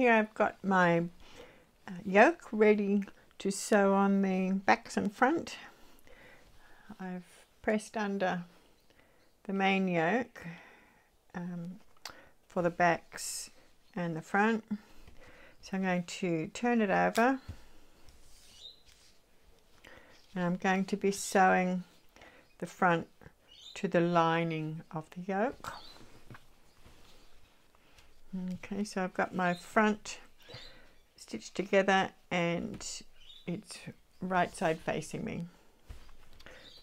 here I've got my yoke ready to sew on the backs and front. I've pressed under the main yoke for the backs and the front. So I'm going to turn it over, and I'm going to be sewing the front to the lining of the yoke. Okay, so I've got my front stitched together and it's right side facing me.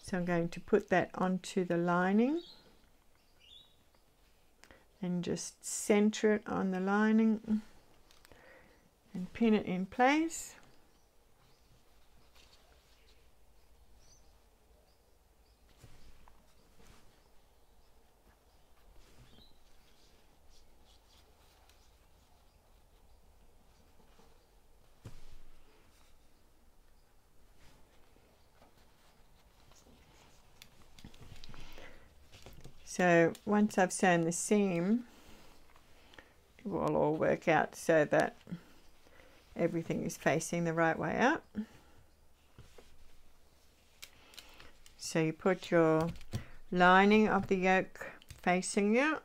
So I'm going to put that onto the lining and just center it on the lining and pin it in place. So once I've sewn the seam, it will all work out so that everything is facing the right way up. So you put your lining of the yoke facing you,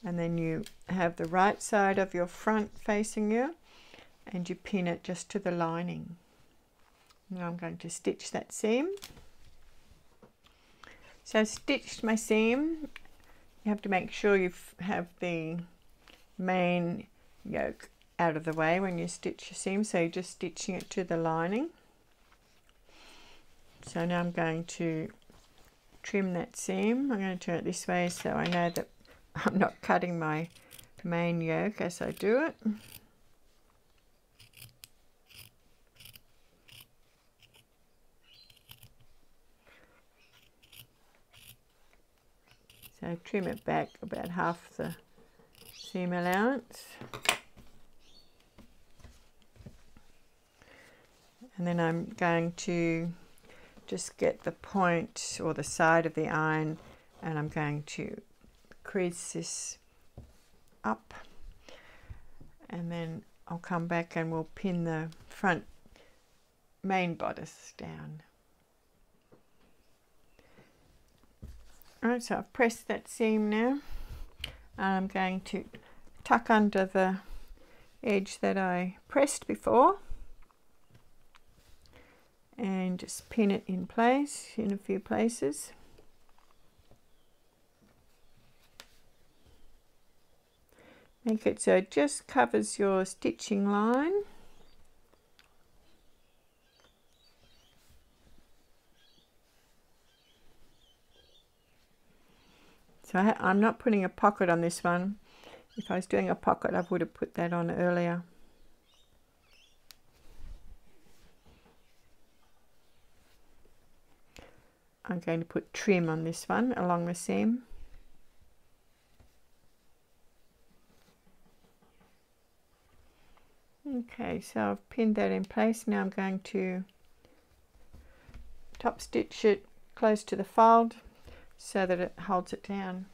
and then you have the right side of your front facing you, and you pin it just to the lining. Now I'm going to stitch that seam. So I've stitched my seam. You have to make sure you have the main yoke out of the way when you stitch your seam, so you're just stitching it to the lining. So now I'm going to trim that seam. I'm going to turn it this way so I know that I'm not cutting my main yoke as I do it. So trim it back about half the seam allowance. And then I'm going to just get the point or the side of the iron, and I'm going to crease this up, and then I'll come back and we'll pin the front main bodice down. Alright, so I've pressed that seam now. I'm going to tuck under the edge that I pressed before and just pin it in place in a few places. Make it so it just covers your stitching line. So I'm not putting a pocket on this one. If I was doing a pocket, I would have put that on earlier. I'm going to put trim on this one along the seam. Okay, so I've pinned that in place. Now I'm going to top stitch it close to the fold so that it holds it down.